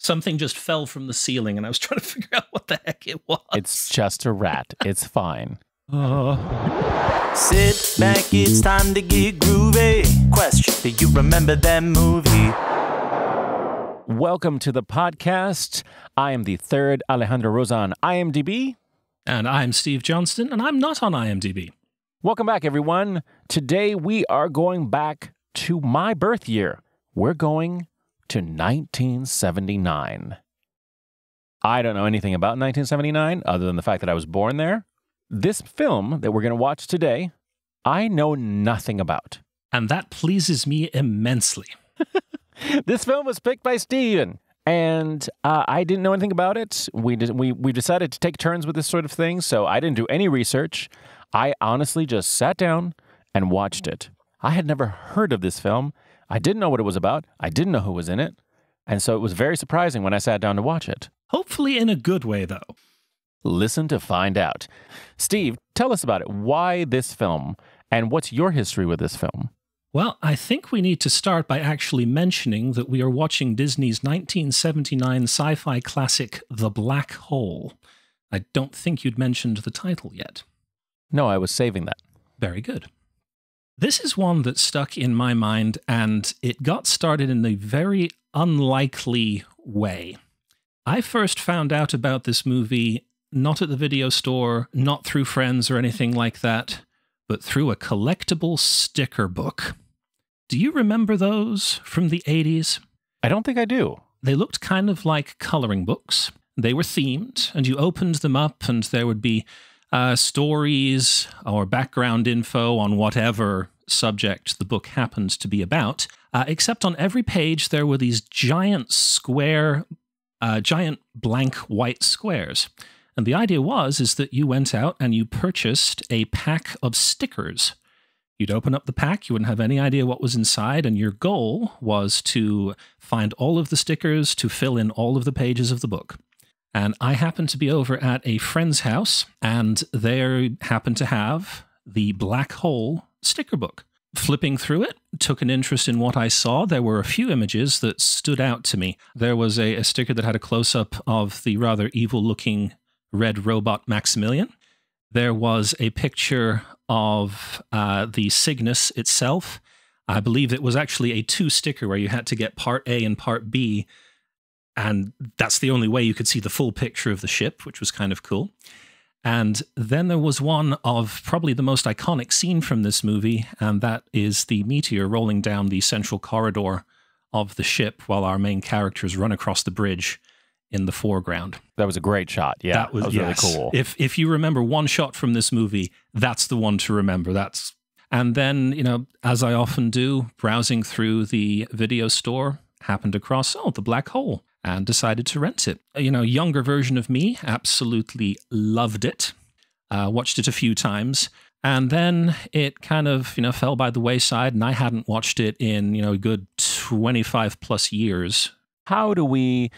Something just fell from the ceiling, and I was trying to figure out what the heck it was. It's just a rat. It's fine. Sit back, it's time to get groovy. Question, do you remember that movie? Welcome to the podcast. I am the third Alejandro Rosa on IMDb. And I'm Steve Johnston, and I'm not on IMDb. Welcome back, everyone. Today we are going back to my birth year. We're going to 1979. I don't know anything about 1979 other than the fact that I was born there. This film that we're going to watch today, I know nothing about. And that pleases me immensely. This film was picked by Steven, and I didn't know anything about it. We decided to take turns with this sort of thing, so I didn't do any research. I honestly just sat down and watched it. I had never heard of this film. I didn't know what it was about. I didn't know who was in it. And so it was very surprising when I sat down to watch it. Hopefully in a good way, though. Listen to find out. Steve, tell us about it. Why this film? And what's your history with this film? Well, I think we need to start by actually mentioning that we are watching Disney's 1979 sci-fi classic, The Black Hole. I don't think you'd mentioned the title yet. No, I was saving that. Very good. This is one that stuck in my mind, and it got started in a very unlikely way. I first found out about this movie not at the video store, not through friends or anything like that, but through a collectible sticker book. Do you remember those from the 80s? I don't think I do. They looked kind of like coloring books. They were themed, and you opened them up, and there would be stories or background info on whatever subject the book happened to be about, except on every page there were these giant blank white squares. And the idea is that you went out and you purchased a pack of stickers. You'd open up the pack, you wouldn't have any idea what was inside, and your goal was to find all of the stickers to fill in all of the pages of the book. And I happened to be over at a friend's house, and they happened to have the Black Hole sticker book. Flipping through it, took an interest in what I saw. There were a few images that stood out to me. There was a sticker that had a close-up of the rather evil-looking red robot Maximilian. There was a picture of the Cygnus itself. I believe it was actually a two sticker where you had to get part A and part B, and that's the only way you could see the full picture of the ship, which was kind of cool. And then there was one of probably the most iconic scene from this movie, and that is the meteor rolling down the central corridor of the ship while our main characters run across the bridge in the foreground. That was a great shot. Yeah, that was really cool. If you remember one shot from this movie, that's the one to remember. And then, as I often do, browsing through the video store, happened across, the Black Hole, and decided to rent it. Younger version of me absolutely loved it. Watched it a few times. And then it kind of, fell by the wayside, and I hadn't watched it in, a good 25 plus years. How do we...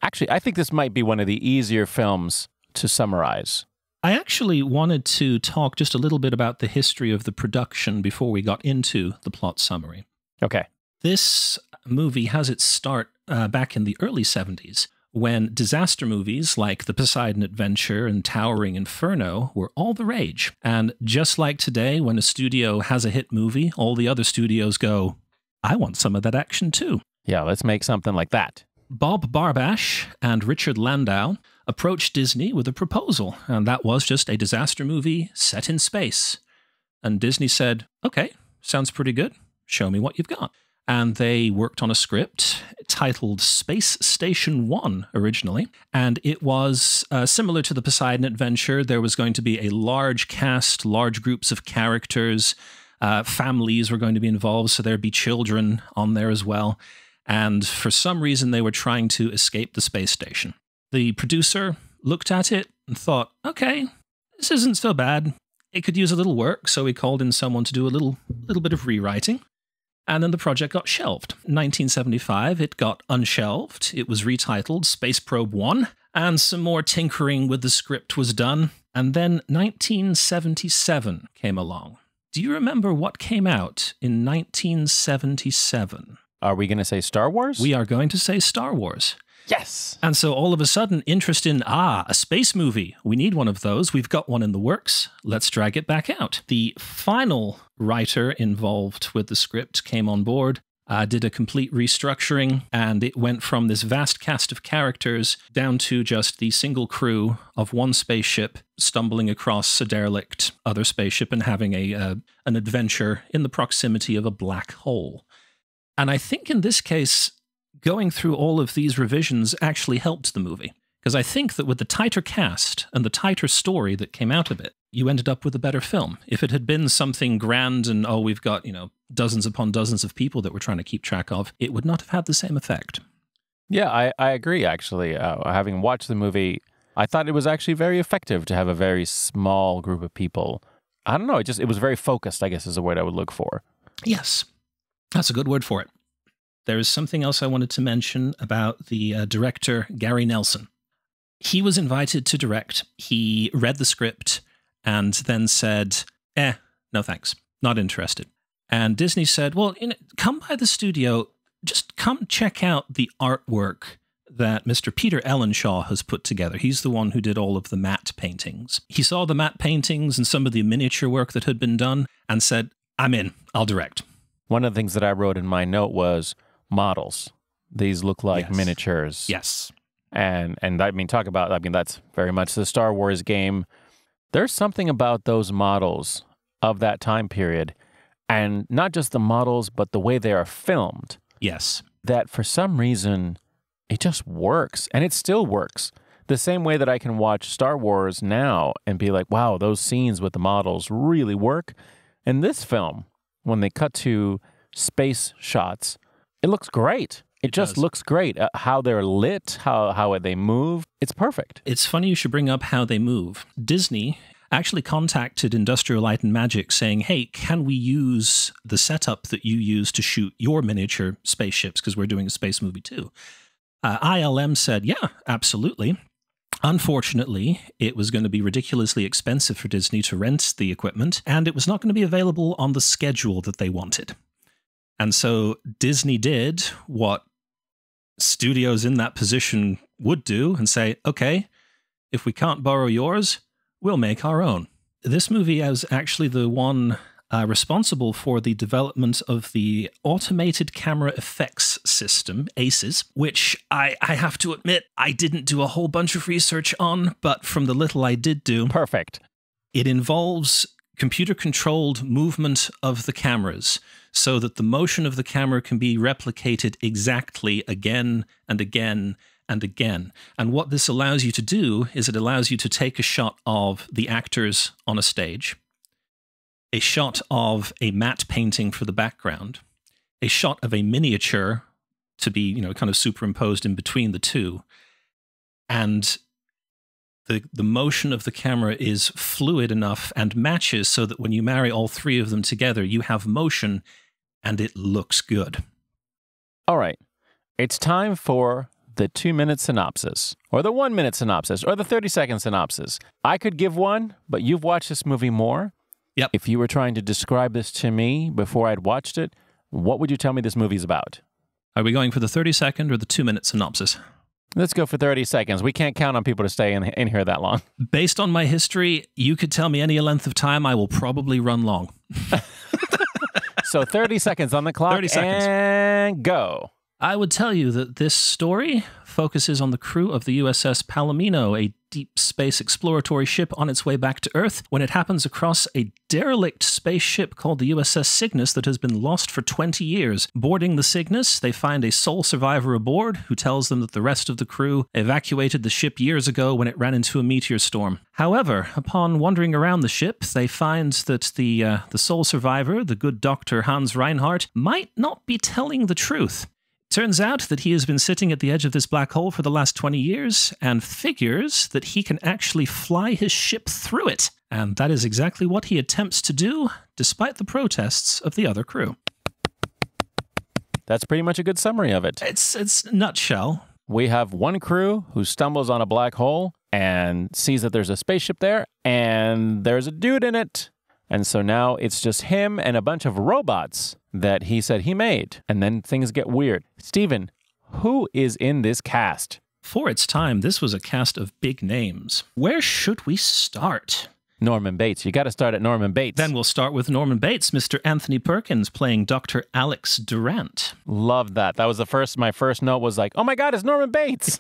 Actually, I think this might be one of the easier films to summarize. I actually wanted to talk just a little bit about the history of the production before we got into the plot summary. Okay. This movie has its start back in the early 70s, when disaster movies like The Poseidon Adventure and Towering Inferno were all the rage. And just like today, when a studio has a hit movie, all the other studios go, I want some of that action too. Yeah, let's make something like that. Bob Barbash and Richard Landau approached Disney with a proposal, and that was just a disaster movie set in space. And Disney said, okay, sounds pretty good. Show me what you've got. And they worked on a script titled Space Station 1 originally, and it was similar to the Poseidon Adventure. There was going to be a large cast, large groups of characters, families were going to be involved, so there'd be children on there as well. And for some reason, they were trying to escape the space station. The producer looked at it and thought, okay, this isn't so bad. It could use a little work, so he called in someone to do a little bit of rewriting. And then the project got shelved. In 1975, it got unshelved. It was retitled Space Probe 1, and some more tinkering with the script was done. And then 1977 came along. Do you remember what came out in 1977? Are we going to say Star Wars? We are going to say Star Wars. Yes. And so all of a sudden, interest in, a space movie. We need one of those. We've got one in the works. Let's drag it back out. The final writer involved with the script came on board, did a complete restructuring, and it went from this vast cast of characters down to just the single crew of one spaceship stumbling across a derelict other spaceship and having an adventure in the proximity of a black hole. And I think in this case, going through all of these revisions actually helped the movie. Because I think that with the tighter cast and the tighter story that came out of it, you ended up with a better film. If it had been something grand and, we've got, dozens upon dozens of people that we're trying to keep track of, it would not have had the same effect. Yeah, I agree, actually. Having watched the movie, I thought it was actually very effective to have a very small group of people. I don't know, it was very focused, I guess is the word I would look for. Yes, that's a good word for it. There is something else I wanted to mention about the director, Gary Nelson. He was invited to direct. He read the script and then said, no thanks, not interested. And Disney said, well, come by the studio, just come check out the artwork that Mr. Peter Ellenshaw has put together. He's the one who did all of the matte paintings. He saw the matte paintings and some of the miniature work that had been done and said, I'm in, I'll direct. One of the things that I wrote in my note was models. These look like miniatures. Yes. And that's very much the Star Wars game. There's something about those models of that time period, and not just the models, but the way they are filmed. Yes. That for some reason, it just works, and it still works. The same way that I can watch Star Wars now and be like, wow, those scenes with the models really work. In this film, when they cut to space shots, it looks great. It just looks great. How they're lit, how they move. It's perfect. It's funny you should bring up how they move. Disney actually contacted Industrial Light and Magic saying, hey, can we use the setup that you use to shoot your miniature spaceships? Because we're doing a space movie too. ILM said, yeah, absolutely. Unfortunately, it was going to be ridiculously expensive for Disney to rent the equipment, and it was not going to be available on the schedule that they wanted. And so Disney did what studios in that position would do and say, okay, if we can't borrow yours, we'll make our own. This movie is actually the one responsible for the development of the automated camera effects system, ACES, which I have to admit I didn't do a whole bunch of research on, but from the little I did do. Perfect. It involves computer-controlled movement of the cameras so that the motion of the camera can be replicated exactly again and again and again. And what this allows you to do is it allows you to take a shot of the actors on a stage, a shot of a matte painting for the background, a shot of a miniature to be, kind of superimposed in between the two, and the motion of the camera is fluid enough and matches so that when you marry all three of them together, you have motion and it looks good. All right. It's time for the 2-minute synopsis, or the 1-minute synopsis, or the 30-second synopsis. I could give one, but you've watched this movie more. Yep. If you were trying to describe this to me before I'd watched it, what would you tell me this movie's about? Are we going for the 30-second or the 2-minute synopsis? Let's go for 30 seconds. We can't count on people to stay in here that long. Based on my history, you could tell me any length of time, I will probably run long. So 30 seconds on the clock. 30 seconds. And go. I would tell you that this story focuses on the crew of the USS Palomino, a deep space exploratory ship on its way back to Earth, when it happens across a derelict spaceship called the USS Cygnus that has been lost for 20 years. Boarding the Cygnus, they find a sole survivor aboard who tells them that the rest of the crew evacuated the ship years ago when it ran into a meteor storm. However, upon wandering around the ship, they find that the sole survivor, the good Dr. Hans Reinhardt, might not be telling the truth. Turns out that he has been sitting at the edge of this black hole for the last 20 years and figures that he can actually fly his ship through it. And that is exactly what he attempts to do, despite the protests of the other crew. That's pretty much a good summary of it. It's a nutshell. We have one crew who stumbles on a black hole and sees that there's a spaceship there, and there's a dude in it. And so now it's just him and a bunch of robots that he said he made. And then things get weird. Steven, who is in this cast? For its time, this was a cast of big names. Where should we start? Norman Bates. You got to start at Norman Bates. Then we'll start with Norman Bates, Mr. Anthony Perkins playing Dr. Alex Durant. Love that. That was my first note was like, oh my God, it's Norman Bates.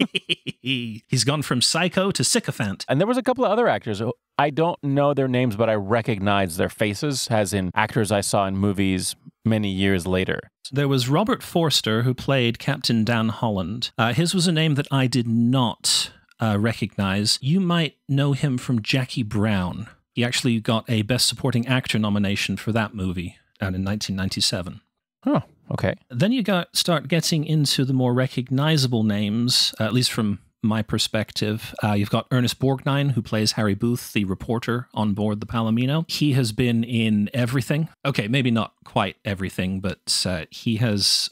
He's gone from psycho to sycophant. And there was a couple of other actors. I don't know their names, but I recognize their faces, as in actors I saw in movies many years later. There was Robert Forster, who played Captain Dan Holland. His was a name that I did not recognize. You might know him from Jackie Brown. He actually got a Best Supporting Actor nomination for that movie out in 1997. Oh, okay. Then you start getting into the more recognizable names, at least from my perspective. You've got Ernest Borgnine, who plays Harry Booth, the reporter on board the Palomino. He has been in everything. Okay, maybe not quite everything, but he has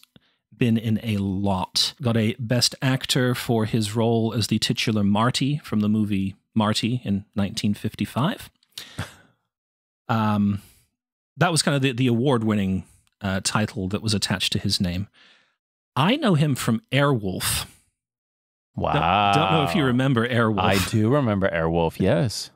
been in a lot. Got a Best Actor for his role as the titular Marty from the movie Marty in 1955. That was kind of the award-winning title that was attached to his name. I know him from Airwolf. Wow. Don't know if you remember Airwolf. I do remember Airwolf, yes.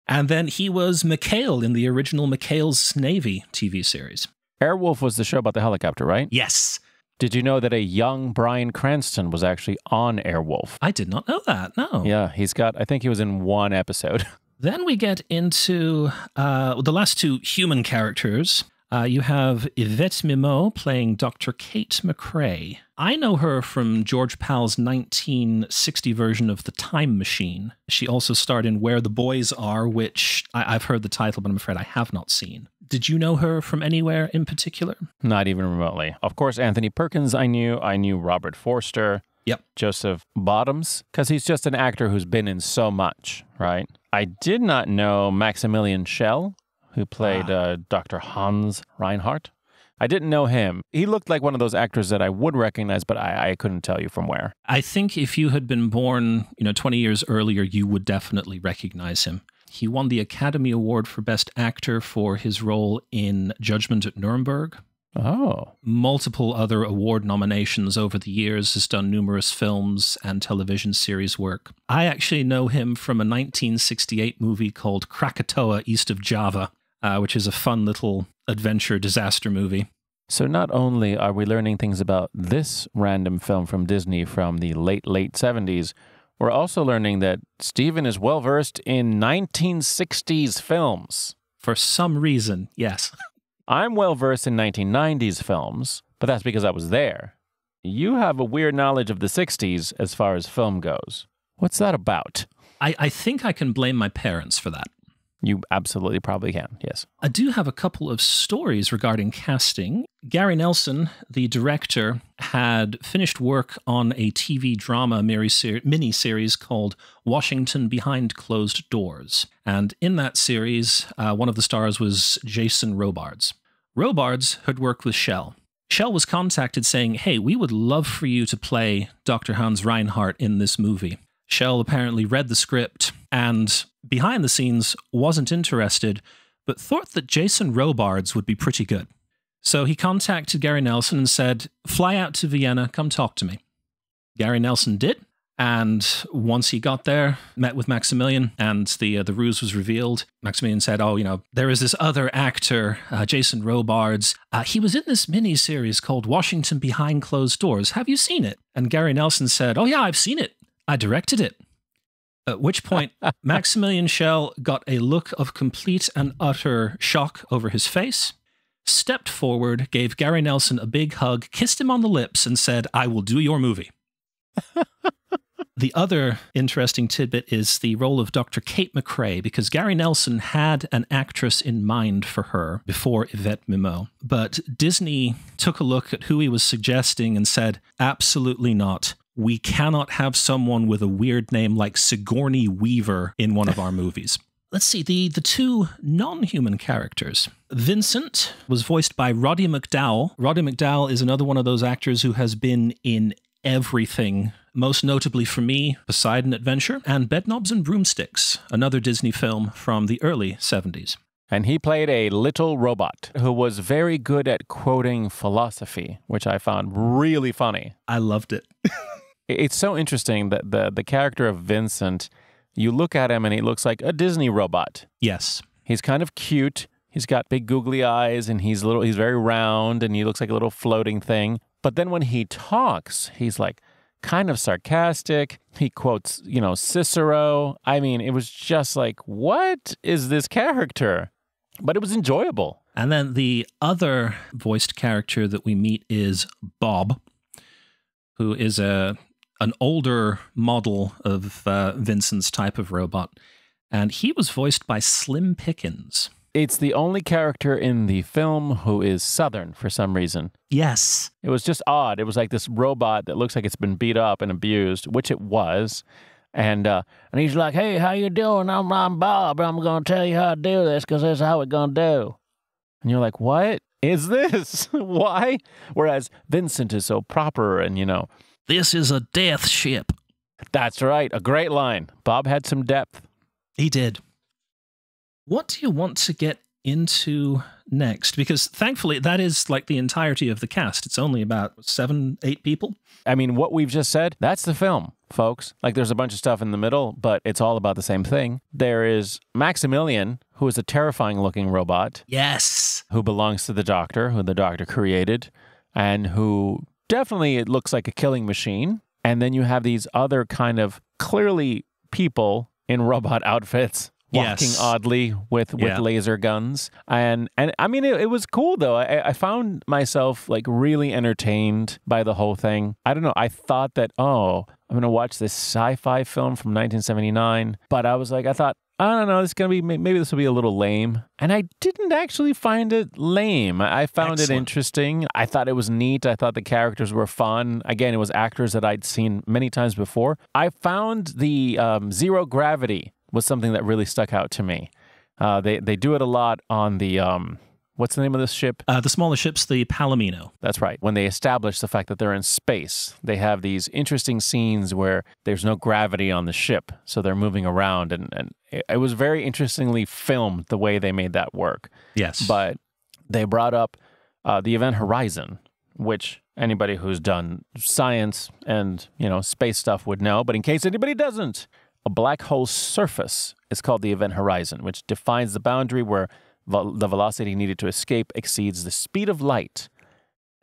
And then he was McHale in the original McHale's Navy TV series. Airwolf was the show about the helicopter, right? Yes. Did you know that a young Bryan Cranston was actually on Airwolf? I did not know that, no. Yeah, I think he was in one episode. Then we get into the last two human characters. You have Yvette Mimieux playing Dr. Kate McCrae. I know her from George Pal's 1960 version of The Time Machine. She also starred in Where the Boys Are, which I've heard the title, but I'm afraid I have not seen. Did you know her from anywhere in particular? Not even remotely. Of course, Anthony Perkins I knew. I knew Robert Forster. Yep. Joseph Bottoms, because he's just an actor who's been in so much, right? I did not know Maximilian Schell, who played Dr. Hans Reinhardt. I didn't know him. He looked like one of those actors that I would recognize, but I couldn't tell you from where. I think if you had been born, 20 years earlier, you would definitely recognize him. He won the Academy Award for Best Actor for his role in Judgment at Nuremberg. Oh. Multiple other award nominations over the years, has done numerous films and television series work. I actually know him from a 1968 movie called Krakatoa East of Java, which is a fun little adventure disaster movie. So not only are we learning things about this random film from Disney from the late 70s, we're also learning that Steven is well-versed in 1960s films. For some reason, yes. I'm well-versed in 1990s films, but that's because I was there. You have a weird knowledge of the 60s as far as film goes. What's that about? I think I can blame my parents for that. You absolutely probably can, yes. I do have a couple of stories regarding casting. Gary Nelson, the director, had finished work on a TV drama mini-series called Washington Behind Closed Doors. And in that series, one of the stars was Jason Robards. Robards had worked with Schell. Schell was contacted saying, hey, we would love for you to play Dr. Hans Reinhardt in this movie. Schell apparently read the script and, behind the scenes, wasn't interested, but thought that Jason Robards would be pretty good. So he contacted Gary Nelson and said, fly out to Vienna, come talk to me. Gary Nelson did, and once he got there, met with Maximilian, and the ruse was revealed. Maximilian said, there is this other actor, Jason Robards. He was in this mini-series called Washington Behind Closed Doors. Have you seen it? And Gary Nelson said, oh yeah, I've seen it. I directed it. At which point, Maximilian Schell got a look of complete and utter shock over his face, stepped forward, gave Gary Nelson a big hug, kissed him on the lips, and said, I will do your movie. The other interesting tidbit is the role of Dr. Kate McCrae, because Gary Nelson had an actress in mind for her before Yvette Mimieux. But Disney took a look at who he was suggesting and said, absolutely not. We cannot have someone with a weird name like Sigourney Weaver in one of our movies. Let's see, the two non-human characters. Vincent was voiced by Roddy McDowall. Roddy McDowall is another one of those actors who has been in everything, most notably for me, Poseidon Adventure, and Bedknobs and Broomsticks, another Disney film from the early 70s. And he played a little robot who was very good at quoting philosophy, which I found really funny. I loved it. It's so interesting that the character of Vincent, you look at him and he looks like a Disney robot. Yes. He's kind of cute. He's got big googly eyes and he's very round and he looks like a little floating thing. But then when he talks, he's like kind of sarcastic. He quotes, Cicero. I mean, it was just like, what is this character? But it was enjoyable. And then the other voiced character that we meet is Bob, who is an older model of Vincent's type of robot. And he was voiced by Slim Pickens. It's the only character in the film who is Southern for some reason. Yes. It was just odd. It was like this robot that looks like it's been beat up and abused, which it was. And he's like, hey, how you doing? I'm Bob. I'm going to tell you how to do this because this is how we're going to do. And you're like, what is this? Why? Whereas Vincent is so proper and, This is a death ship. That's right. A great line. Bob had some depth. He did. What do you want to get into next? Because thankfully, that is like the entirety of the cast. It's only about 7, 8 people. I mean, what we've just said, that's the film, folks. Like, there's a bunch of stuff in the middle, but it's all about the same thing. There is Maximilian, who is a terrifying-looking robot. Yes. Who belongs to the Doctor, who the Doctor created, and who definitely it looks like a killing machine. And then you have these other kind of clearly people in robot outfits walking oddly with laser guns. And I mean, it was cool, though. I found myself like really entertained by the whole thing. I don't know. I thought that, I'm going to watch this sci-fi film from 1979. But I thought, I don't know, maybe this will be a little lame. And I didn't actually find it lame. I found it interesting. I thought it was neat. I thought the characters were fun. Again, it was actors that I'd seen many times before. I found the zero gravity was something that really stuck out to me. They do it a lot on the, what's the name of this ship? The smaller ship's the Palomino. That's right. When they establish the fact that they're in space, they have these interesting scenes where there's no gravity on the ship, so they're moving around, and it was very interestingly filmed the way they made that work. Yes. But they brought up the Event Horizon, which anybody who's done science and, space stuff would know, but in case anybody doesn't, a black hole surface is called the event horizon, which defines the boundary where the velocity needed to escape exceeds the speed of light.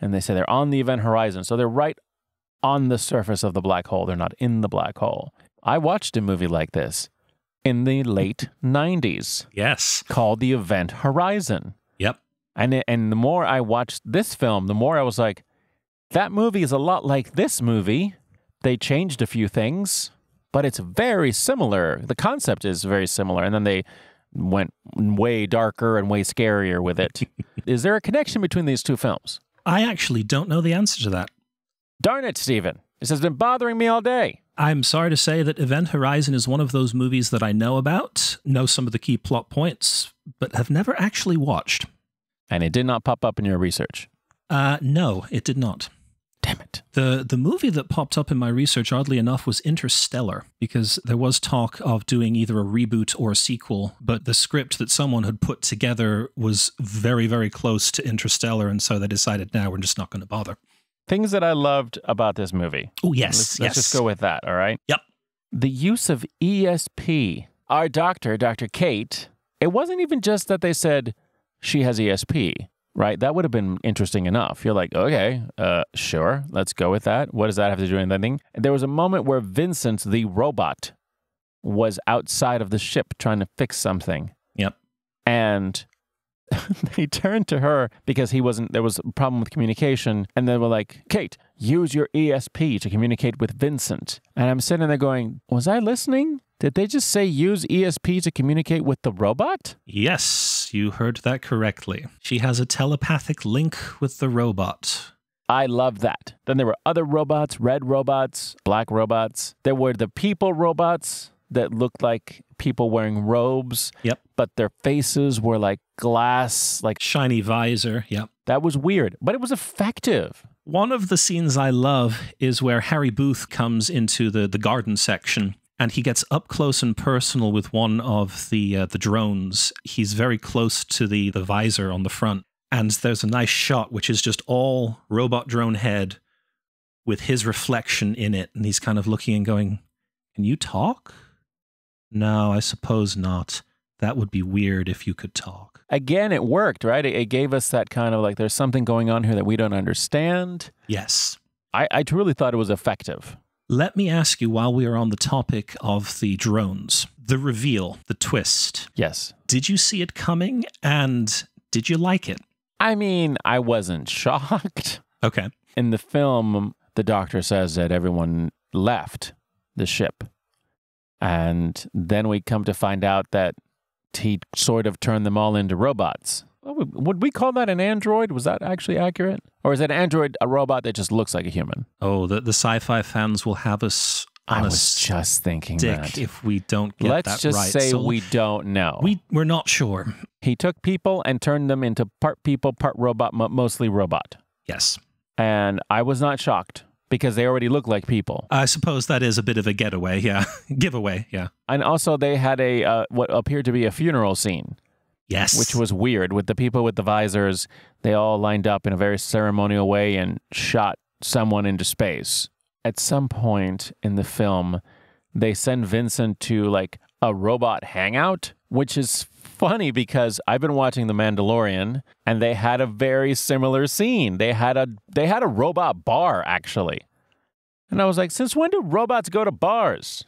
And they say they're on the event horizon, so they're right on the surface of the black hole. They're not in the black hole. I watched a movie like this in the late 90s. Yes. Called The Event Horizon. Yep. And the more I watched this film, the more I was like, that movie is a lot like this movie. They changed a few things, but it's very similar. The concept is very similar. And then they went way darker and way scarier with it. Is there a connection between these two films? I actually don't know the answer to that. Darn it, Stephen. This has been bothering me all day. I'm sorry to say that Event Horizon is one of those movies that I know about, know some of the key plot points, but have never actually watched. And it did not pop up in your research? No, it did not. Damn it. The movie that popped up in my research, oddly enough, was Interstellar, because there was talk of doing either a reboot or a sequel, but the script that someone had put together was very, very close to Interstellar, and so they decided, now we're just not going to bother. Things that I loved about this movie. Oh, yes. Let's just go with that, all right? Yep. The use of ESP. Our doctor, Dr. Kate, it wasn't even just that they said she has ESP. Right? That would have been interesting enough. You're like, okay, sure, let's go with that. What does that have to do with anything? And there was a moment where Vincent, the robot, was outside of the ship trying to fix something. Yep. And they turned to her because there was a problem with communication. And they were like, Kate, use your ESP to communicate with Vincent. And I'm sitting there going, was I listening? Did they just say use ESP to communicate with the robot? Yes, you heard that correctly. She has a telepathic link with the robot. I love that. Then there were other robots, red robots, black robots. There were the people robots that looked like people wearing robes. Yep. But their faces were like glass, like shiny visor. Yep. That was weird, but it was effective. One of the scenes I love is where Harry Booth comes into the garden section. And he gets up close and personal with one of the drones. He's very close to the visor on the front. And there's a nice shot, which is just all robot drone head with his reflection in it. And he's kind of looking and going, can you talk? No, I suppose not. That would be weird if you could talk. Again, it worked, right? It gave us that kind of like, there's something going on here that we don't understand. Yes. I truly thought it was effective. Let me ask you, while we are on the topic of the drones, the reveal, the twist. Yes. Did you see it coming, and did you like it? I mean, I wasn't shocked. Okay. In the film, the doctor says that everyone left the ship. And then we come to find out that he sort of turned them all into robots. Would we call that an android? Was that actually accurate? Or is that an android a robot that just looks like a human? Oh, the sci-fi fans will have us on I was just thinking that. if we don't get that right. Let's just say So we don't know. we're not sure. He took people and turned them into part people, part robot, mostly robot. Yes. And I was not shocked because they already look like people. I suppose that is a bit of a getaway, yeah. Giveaway, yeah. And also they had a what appeared to be a funeral scene. Yes. Which was weird with the people with the visors. They all lined up in a very ceremonial way and shot someone into space. At some point in the film, they send Vincent to like a robot hangout, which is funny because I've been watching The Mandalorian and they had a very similar scene. They had a robot bar actually. And I was like, since when do robots go to bars?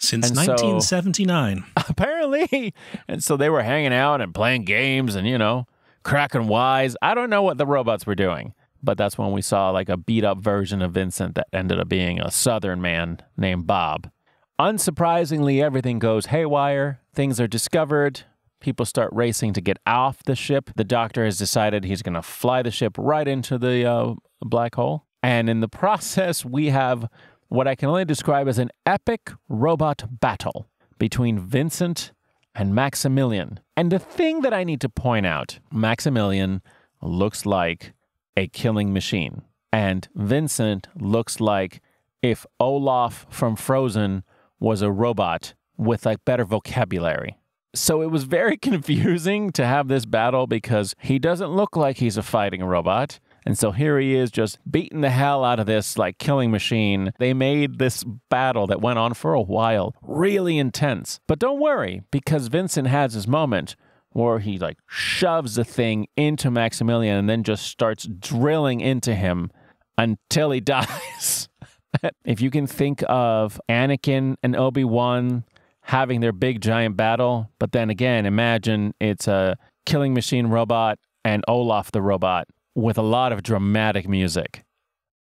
Since 1979. Apparently. And so they were hanging out and playing games and, cracking wise. I don't know what the robots were doing. But that's when we saw like a beat up version of Vincent that ended up being a Southern man named Bob. Unsurprisingly, everything goes haywire. Things are discovered. People start racing to get off the ship. The doctor has decided he's going to fly the ship right into the black hole. And in the process, we have what I can only describe as an epic robot battle between Vincent and Maximilian. And the thing that I need to point out, Maximilian looks like a killing machine. And Vincent looks like if Olaf from Frozen was a robot with like better vocabulary. So it was very confusing to have this battle because he doesn't look like he's a fighting robot. And so here he is just beating the hell out of this like killing machine. They made this battle that went on for a while really intense. But don't worry, because Vincent has his moment where he like shoves the thing into Maximilian and then just starts drilling into him until he dies. If you can think of Anakin and Obi-Wan having their big giant battle, but then again, imagine it's a killing machine robot and Olaf the robot with a lot of dramatic music.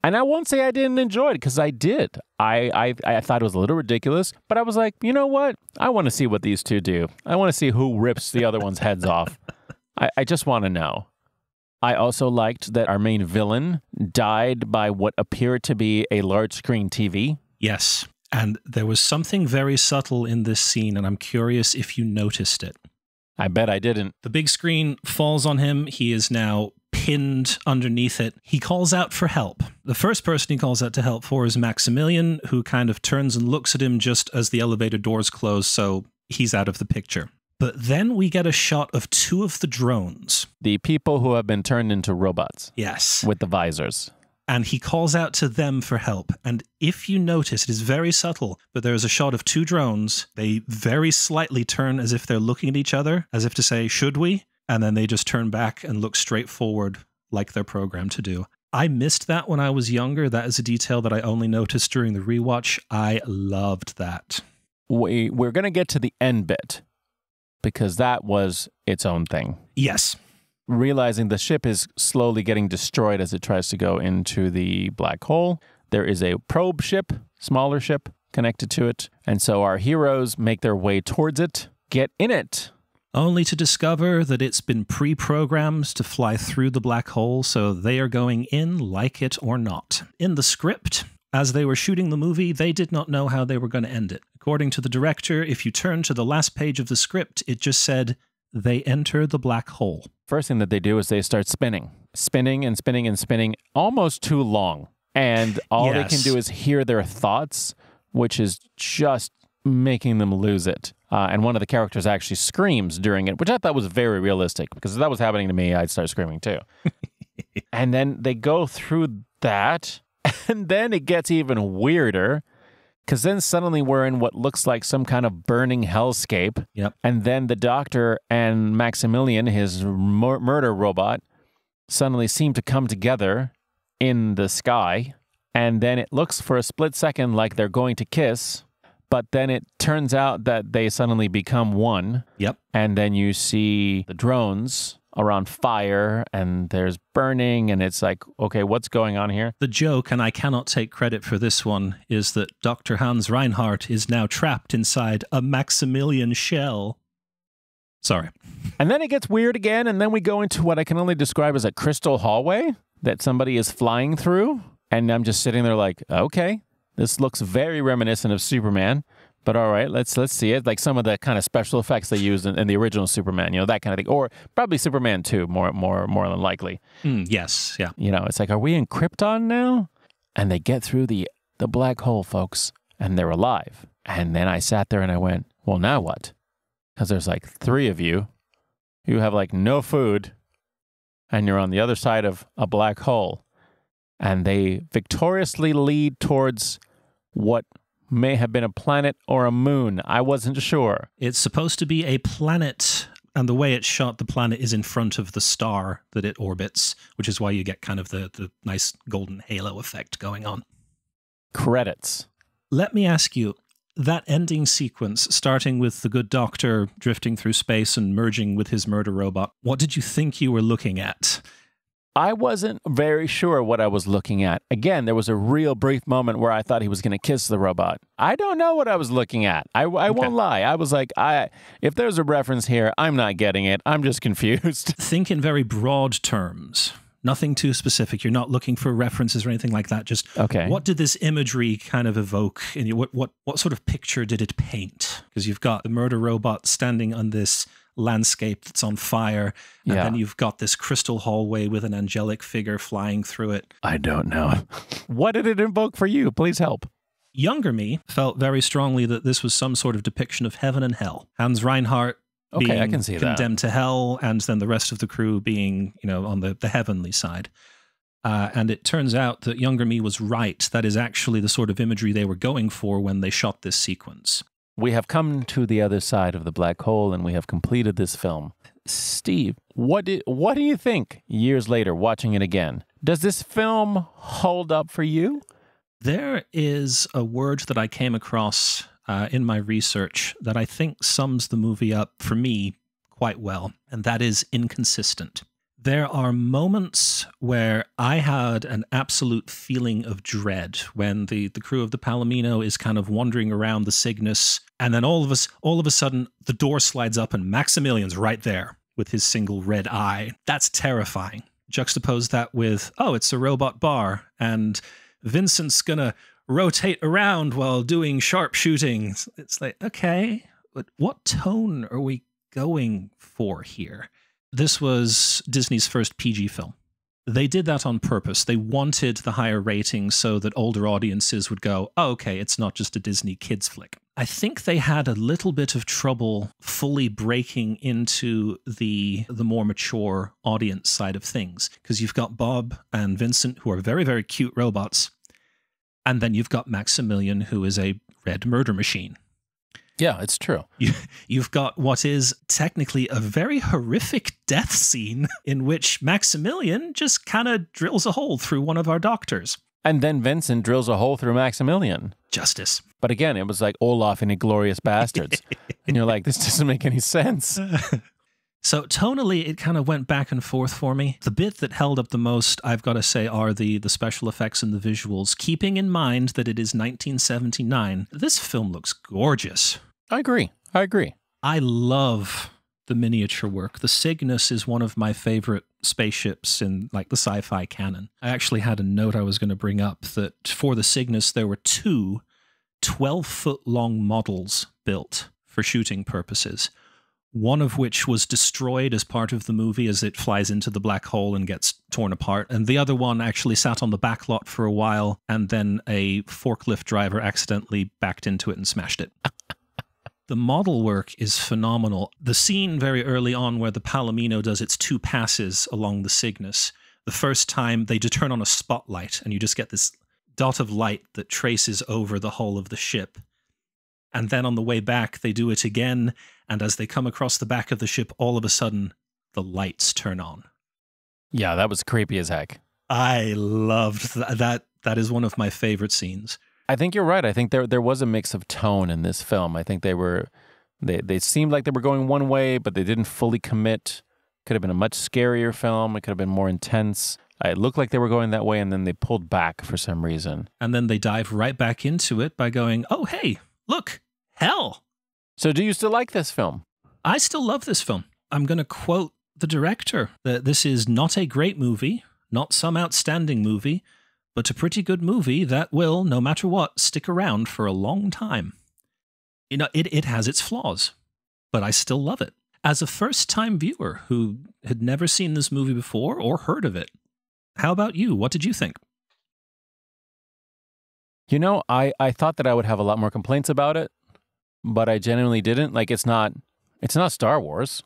And I won't say I didn't enjoy it, because I did. I thought it was a little ridiculous, but I was like, you know what? I want to see what these two do. I want to see who rips the other one's heads off. I just want to know. I also liked that our main villain died by what appeared to be a large screen TV. Yes, and there was something very subtle in this scene, and I'm curious if you noticed it. I bet I didn't. The big screen falls on him. He is now pinned underneath it. He calls out for help. The first person he calls out to help for is Maximilian, who kind of turns and looks at him just as the elevator doors close, so he's out of the picture. But then we get a shot of two of the drones. The people who have been turned into robots. Yes. With the visors. And he calls out to them for help. And if you notice, it is very subtle, but there is a shot of two drones. They very slightly turn as if they're looking at each other, as if to say, should we? And then they just turn back and look straight forward like they're programmed to do. I missed that when I was younger. That is a detail that I only noticed during the rewatch. I loved that. We're going to get to the end bit, because that was its own thing. Yes. Realizing the ship is slowly getting destroyed as it tries to go into the black hole. There is a probe ship, smaller ship, connected to it. And so our heroes make their way towards it, get in it. Only to discover that it's been pre-programmed to fly through the black hole, so they are going in like it or not. In the script, as they were shooting the movie, they did not know how they were going to end it. According to the director, if you turn to the last page of the script, it just said, they enter the black hole. First thing that they do is they start spinning and spinning and spinning, almost too long. And all they can do is hear their thoughts, which is just making them lose it. And one of the characters actually screams during it, which I thought was very realistic, because if that was happening to me, I'd start screaming too. And then they go through that, And then it gets even weirder, because then suddenly we're in what looks like some kind of burning hellscape. Yep. And then the Doctor and Maximilian, his murder robot, suddenly seem to come together in the sky. And then it looks for a split second like they're going to kiss. But then it turns out that they suddenly become one. Yep. And then you see the drones are on fire and there's burning, and it's like, okay, what's going on here? The joke, and I cannot take credit for this one, is that Dr. Hans Reinhardt is now trapped inside a Maximilian shell. Sorry. And then it gets weird again, and then we go into what I can only describe as a crystal hallway that somebody is flying through. And I'm just sitting there like, okay, this looks very reminiscent of Superman. But all right, let's see it. Like some of the kind of special effects they used in the original Superman, that kind of thing. Or probably Superman 2, more than likely. Yes, yeah. It's like, are we in Krypton now? And they get through the black hole, folks, and they're alive. And then I sat there and I went, well, now what? Because there's like 3 of you. You have like no food, and you're on the other side of a black hole. And they victoriously lead towards what may have been a planet or a moon. I wasn't sure. It's supposed to be a planet, and the way it's shot, the planet is in front of the star that it orbits, which is why you get kind of the nice golden halo effect going on. Credits. Let me ask you, that ending sequence, starting with the good doctor drifting through space and merging with his murder robot, what did you think you were looking at? I wasn't very sure what I was looking at. Again, there was a real brief moment where I thought he was going to kiss the robot. I don't know what I was looking at. I won't lie. I was like, if there's a reference here, I'm not getting it. I'm just confused. Think in very broad terms. Nothing too specific. You're not looking for references or anything like that. Just what did this imagery kind of evoke? And what sort of picture did it paint? Because you've got the murder robot standing on this landscape that's on fire, and then you've got this crystal hallway with an angelic figure flying through it. I don't know. What did it invoke for you? Please help. Younger me felt very strongly that this was some sort of depiction of heaven and hell. Hans Reinhardt being I can see condemned to hell, and then the rest of the crew being, on the heavenly side. And it turns out that younger me was right. That is actually the sort of imagery they were going for when they shot this sequence. We have come to the other side of the black hole, and we have completed this film. Steve, what do you think years later, watching it again? Does this film hold up for you? There is a word that I came across in my research that I think sums the movie up for me quite well, and that is inconsistent. There are moments where I had an absolute feeling of dread when the crew of the Palomino is kind of wandering around the Cygnus, and then all of a sudden the door slides up and Maximilian's right there with his single red eye. That's terrifying. Juxtapose that with, it's a robot bar, and Vincent's gonna rotate around while doing sharpshooting. It's like, okay, but what tone are we going for here? This was Disney's first PG film. They did that on purpose. They wanted the higher rating so that older audiences would go, okay, it's not just a Disney kids flick. I think they had a little bit of trouble fully breaking into the more mature audience side of things, because you've got Bob and Vincent, who are very, very cute robots, and then you've got Maximilian, who is a red murder machine. Yeah, it's true. You've got what is technically a very horrific death scene in which Maximilian just kind of drills a hole through one of our doctors. And then Vincent drills a hole through Maximilian. Justice. But again, it was like Olaf in Inglourious Bastards. And you're like, this doesn't make any sense. So tonally, it kind of went back and forth for me. The bit that held up the most, I've got to say, are the special effects and the visuals. Keeping in mind that it is 1979, this film looks gorgeous. I agree. I love the miniature work. The Cygnus is one of my favorite spaceships in like the sci-fi canon. I actually had a note I was going to bring up that for the Cygnus, there were 2 12-foot-long models built for shooting purposes. One of which was destroyed as part of the movie as it flies into the black hole and gets torn apart. And the other one actually sat on the back lot for a while, and then a forklift driver accidentally backed into it and smashed it. The model work is phenomenal. The scene very early on where the Palomino does its 2 passes along the Cygnus, the first time they just turn on a spotlight and you just get this dot of light that traces over the hull of the ship. And then on the way back, they do it again, and as they come across the back of the ship, all of a sudden, the lights turn on. Yeah, that was creepy as heck. I loved that. That is one of my favorite scenes. I think you're right. I think there was a mix of tone in this film. I think they seemed like they were going one way, but they didn't fully commit. Could have been a much scarier film. It could have been more intense. It looked like they were going that way, and then they pulled back for some reason. And then they dive right back into it by going, oh, hey, look, hell. So do you still like this film? I still love this film. I'm going to quote the director that this is not a great movie, not some outstanding movie, but a pretty good movie that will, no matter what, stick around for a long time. You know, it has its flaws, but I still love it. As a first-time viewer who had never seen this movie before or heard of it, how about you? What did you think? You know, I thought that I would have a lot more complaints about it, but I genuinely didn't. Like, it's not Star Wars,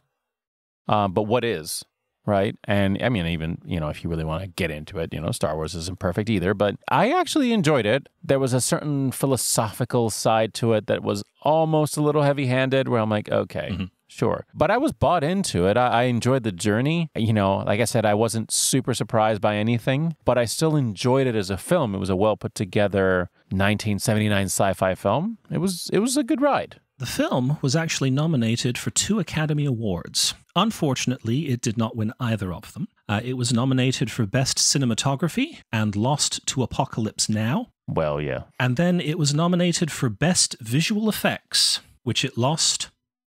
but what is, right? And I mean, even, you know, if you really want to get into it, you know, Star Wars isn't perfect either, but I actually enjoyed it. There was a certain philosophical side to it that was almost a little heavy-handed, where I'm like, okay, sure. But I was bought into it. I enjoyed the journey. You know, like I said, I wasn't super surprised by anything, but I still enjoyed it as a film. It was a well put together 1979 sci-fi film. It was a good ride. The film was actually nominated for 2 Academy Awards. Unfortunately, it did not win either of them. It was nominated for Best Cinematography and lost to Apocalypse Now. Well, yeah. And then it was nominated for Best Visual Effects, which it lost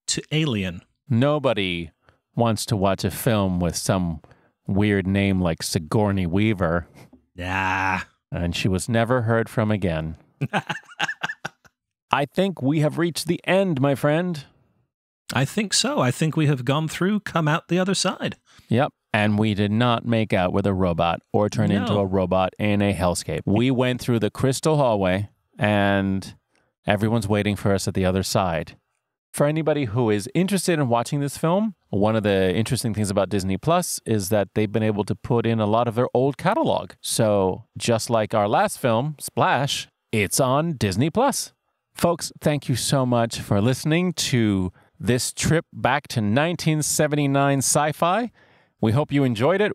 to Alien. Nobody wants to watch a film with some weird name like Sigourney Weaver. Nah. And she was never heard from again. I think we have reached the end, my friend. I think so. I think we have gone through, come out the other side. Yep. And we did not make out with a robot or turn into a robot in a hellscape. We went through the crystal hallway, and everyone's waiting for us at the other side. For anybody who is interested in watching this film, one of the interesting things about Disney Plus is that they've been able to put in a lot of their old catalog. So just like our last film, Splash, it's on Disney Plus. Folks, thank you so much for listening to this trip back to 1979 sci-fi. We hope you enjoyed it.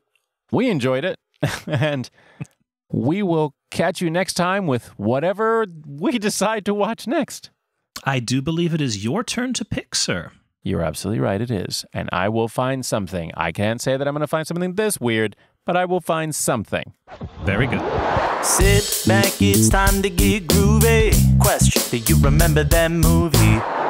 We enjoyed it. And we will catch you next time with whatever we decide to watch next. I do believe it is your turn to pick, sir. You're absolutely right, it is. And I will find something. I can't say that I'm going to find something this weird, but I will find something. Very good. Sit back, it's time to get groovy. Question, do you remember that movie?